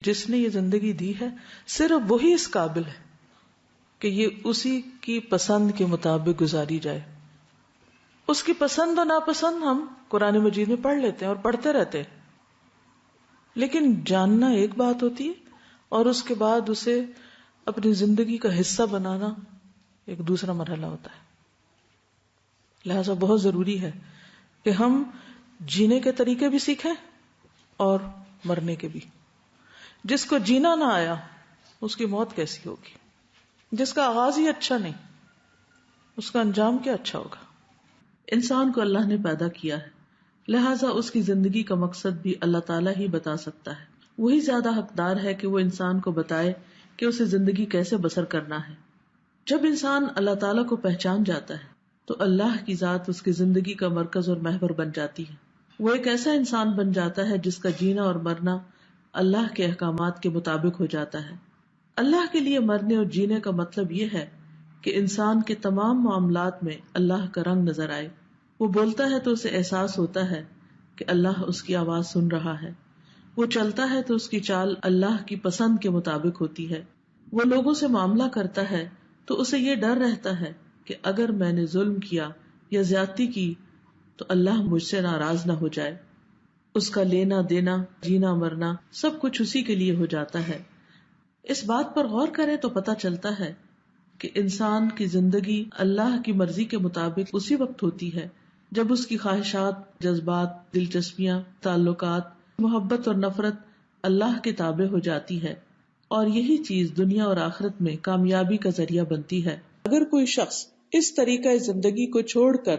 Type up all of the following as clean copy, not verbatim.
جس نے یہ زندگی دی ہے صرف وہی اس قابل ہے کہ یہ اسی کی پسند کے مطابق گزاری جائے. اس کی پسند و ناپسند ہم قرآن مجید میں پڑھ لیتے ہیں اور پڑھتے رہتے ہیں، لیکن جاننا ایک بات ہوتی ہے اور اس کے بعد اسے اپنی زندگی کا حصہ بنانا ایک دوسرا مرحلہ ہوتا ہے. لہذا بہت ضروری ہے کہ ہم جینے کے طریقے بھی سیکھیں اور مرنے کے بھی. جس کو جینا نہ آیا اس کی موت کیسی ہوگی؟ جس کا آغاز ہی اچھا نہیں اس کا انجام کیا اچھا ہوگا؟ انسان کو اللہ نے پیدا کیا ہے، لہٰذا اس کی زندگی کا مقصد بھی اللہ تعالیٰ ہی بتا سکتا ہے. وہی زیادہ حقدار ہے کہ وہ انسان کو بتائے کہ اسے زندگی کیسے بسر کرنا ہے. جب انسان اللہ تعالیٰ کو پہچان جاتا ہے تو اللہ کی ذات اس کی زندگی کا مرکز اور محور بن جاتی ہے. وہ ایک ایسا انسان بن جاتا ہے جس کا جینا اور مرنا اللہ کے احکامات کے مطابق ہو جاتا ہے. اللہ کے لیے مرنے اور جینے کا مطلب یہ ہے کہ انسان کے تمام معاملات میں اللہ کا رنگ نظر آئے. وہ بولتا ہے تو اسے احساس ہوتا ہے کہ اللہ اس کی آواز سن رہا ہے. وہ چلتا ہے تو اس کی چال اللہ کی پسند کے مطابق ہوتی ہے. وہ لوگوں سے معاملہ کرتا ہے تو اسے یہ ڈر رہتا ہے کہ اگر میں نے ظلم کیا یا زیادتی کی تو اللہ مجھ سے ناراض نہ ہو جائے. اس کا لینا دینا جینا مرنا سب کچھ اسی کے لیے ہو جاتا ہے. اس بات پر غور کریں تو پتہ چلتا ہے کہ انسان کی زندگی اللہ کی مرضی کے مطابق اسی وقت ہوتی ہے جب اس کی خواہشات، جذبات، دلچسپیاں، تعلقات، محبت اور نفرت اللہ کے تابع ہو جاتی ہے، اور یہی چیز دنیا اور آخرت میں کامیابی کا ذریعہ بنتی ہے. اگر کوئی شخص اس طریقہ زندگی کو چھوڑ کر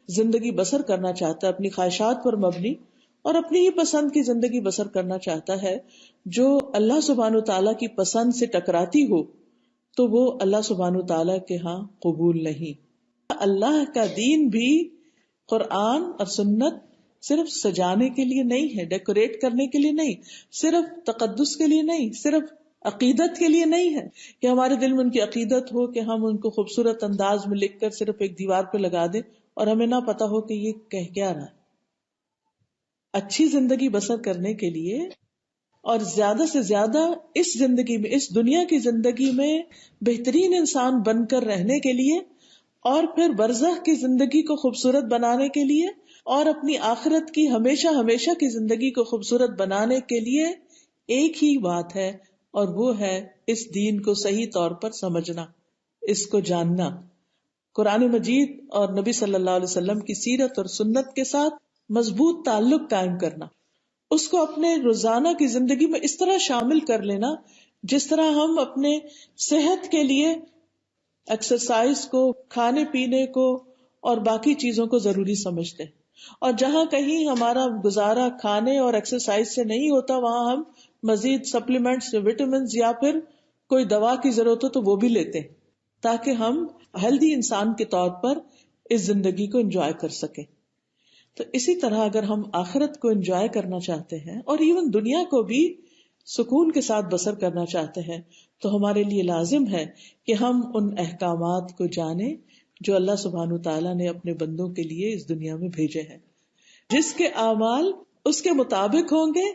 زندگی بسر کرنا چاہتا ہے، اپنی خواہشات پر مبنی اور اپنی ہی پسند کی زندگی بسر کرنا چاہتا ہے جو اللہ سبحانہ تعالیٰ کی پسند سے ٹکراتی ہو، تو وہ اللہ سبحانہ تعالیٰ کے ہاں قبول نہیں. اللہ کا دین بھی قرآن اور سنت صرف سجانے کے لیے نہیں ہے، ڈیکوریٹ کرنے کے لیے نہیں، صرف تقدس کے لیے نہیں، صرف عقیدت کے لیے نہیں ہے کہ ہمارے دل میں ان کی عقیدت ہو کہ ہم ان کو خوبصورت انداز میں لکھ کر صرف ایک دیوار پہ لگا دیں اور ہمیں نہ پتا ہو کہ یہ کہہ کیا رہا ہے. اچھی زندگی بسر کرنے کے لیے اور زیادہ سے زیادہ اس زندگی میں، اس دنیا کی زندگی میں بہترین انسان بن کر رہنے کے لیے، اور پھر برزخ کی زندگی کو خوبصورت بنانے کے لیے، اور اپنی آخرت کی ہمیشہ ہمیشہ کی زندگی کو خوبصورت بنانے کے لیے ایک ہی بات ہے، اور وہ ہے اس دین کو صحیح طور پر سمجھنا، اس کو جاننا، قرآن مجید اور نبی صلی اللہ علیہ وسلم کی سیرت اور سنت کے ساتھ مضبوط تعلق قائم کرنا، اس کو اپنے روزانہ کی زندگی میں اس طرح شامل کر لینا جس طرح ہم اپنے صحت کے لیے ایکسرسائز کو، کھانے پینے کو اور باقی چیزوں کو ضروری سمجھتے ہیں. اور جہاں کہیں ہمارا گزارا کھانے اور ایکسرسائز سے نہیں ہوتا، وہاں ہم مزید سپلیمنٹس، وٹامنز یا پھر کوئی دوا کی ضرورت ہو تو وہ بھی لیتے ہیں تاکہ ہم ہیلدی انسان کے طور پر اس زندگی کو انجوائے کر سکیں. تو اسی طرح اگر ہم آخرت کو انجوائے کرنا چاہتے ہیں اور ایون دنیا کو بھی سکون کے ساتھ بسر کرنا چاہتے ہیں تو ہمارے لیے لازم ہے کہ ہم ان احکامات کو جانیں جو اللہ سبحانہ تعالیٰ نے اپنے بندوں کے لیے اس دنیا میں بھیجے ہیں. جس کے اعمال اس کے مطابق ہوں گے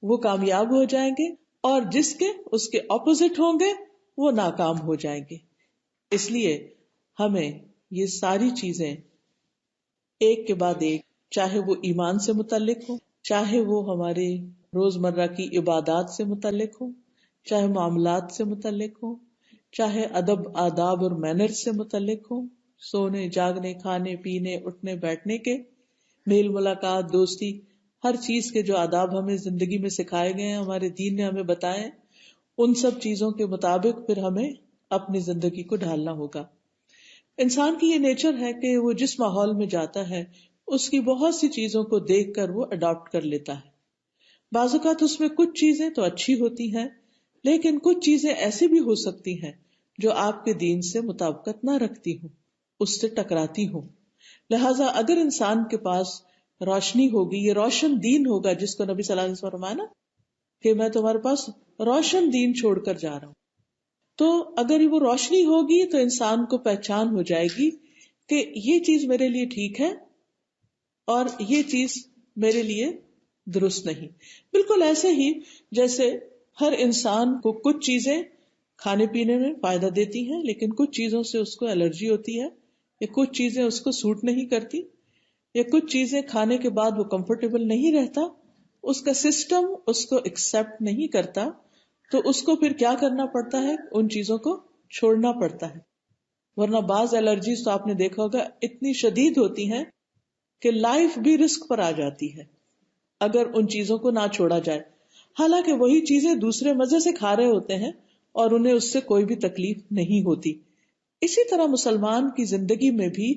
وہ کامیاب ہو جائیں گے، اور جس کے اس کے اپوزٹ ہوں گے وہ ناکام ہو جائیں گے. اس لیے ہمیں یہ ساری چیزیں ایک کے بعد ایک، چاہے وہ ایمان سے متعلق ہو، چاہے وہ ہمارے روزمرہ کی عبادات سے متعلق ہو، چاہے معاملات سے متعلق ہو، چاہے ادب، آداب اور مینرز سے متعلق ہو، سونے جاگنے، کھانے پینے، اٹھنے بیٹھنے کے، میل ملاقات، دوستی، ہر چیز کے جو آداب ہمیں زندگی میں سکھائے گئے ہیں، ہمارے دین نے ہمیں بتائے، ان سب چیزوں کے مطابق پھر ہمیں اپنی زندگی کو ڈھالنا ہوگا. انسان کی یہ نیچر ہے کہ وہ جس ماحول میں جاتا ہے اس کی بہت سی چیزوں کو دیکھ کر وہ اڈاپٹ کر لیتا ہے. بعض اوقات اس میں کچھ چیزیں تو اچھی ہوتی ہیں، لیکن کچھ چیزیں ایسی بھی ہو سکتی ہیں جو آپ کے دین سے مطابقت نہ رکھتی ہوں، اس سے ٹکراتی ہوں. لہٰذا اگر انسان کے پاس روشنی ہوگی، یہ روشن دین ہوگا جس کو نبی صلی اللہ علیہ وسلم فرمایا نا کہ میں تمہارے پاس روشن دین چھوڑ کر جا رہا ہوں، تو اگر وہ روشنی ہوگی تو انسان کو پہچان ہو جائے گی کہ یہ چیز میرے لیے ٹھیک ہے اور یہ چیز میرے لیے درست نہیں. بالکل ایسے ہی جیسے ہر انسان کو کچھ چیزیں کھانے پینے میں فائدہ دیتی ہیں، لیکن کچھ چیزوں سے اس کو الرجی ہوتی ہے، یا کچھ چیزیں اس کو سوٹ نہیں کرتی، یا کچھ چیزیں کھانے کے بعد وہ کمفرٹیبل نہیں رہتا، اس کا سسٹم اس کو ایکسپٹ نہیں کرتا، تو اس کو پھر کیا کرنا پڑتا ہے؟ ان چیزوں کو چھوڑنا پڑتا ہے. ورنہ بعض الرجیز تو آپ نے دیکھا ہوگا اتنی شدید ہوتی ہیں کہ لائف بھی رسک پر آ جاتی ہے اگر ان چیزوں کو نہ چھوڑا جائے. حالانکہ وہی چیزیں دوسرے مزے سے کھا رہے ہوتے ہیں اور انہیں اس سے کوئی بھی تکلیف نہیں ہوتی. اسی طرح مسلمان کی زندگی میں بھی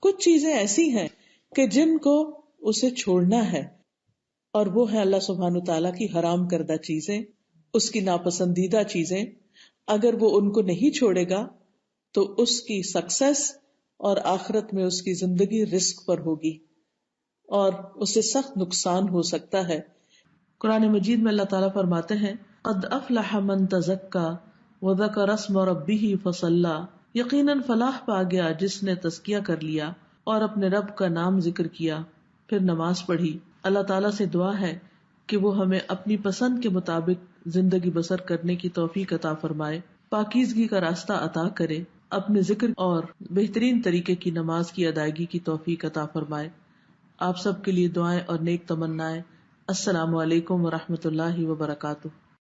کچھ چیزیں ایسی ہیں کہ جن کو اسے چھوڑنا ہے، اور وہ ہے اللہ سبحانہ تعالیٰ کی حرام کردہ چیزیں، اس کی ناپسندیدہ چیزیں. اگر وہ ان کو نہیں چھوڑے گا تو اس کی سکسیس اور آخرت میں اس کی زندگی رسک پر ہوگی اور اسے سخت نقصان ہو سکتا ہے. قرآن مجید میں اللہ تعالیٰ فرماتے ہیں قد افلح من تزکا وذکر اسم ربہ فصلی، یقیناً فلاح پا گیا جس نے تزکیہ کر لیا اور اپنے رب کا نام ذکر کیا پھر نماز پڑھی. اللہ تعالیٰ سے دعا ہے کہ وہ ہمیں اپنی پسند کے مطابق زندگی بسر کرنے کی توفیق عطا فرمائے، پاکیزگی کا راستہ عطا کرے، اپنے ذکر اور بہترین طریقے کی نماز کی ادائیگی کی توفیق عطا فرمائے. آپ سب کے لیے دعائیں اور نیک تمنائیں. السلام علیکم ورحمۃ اللہ وبرکاتہ.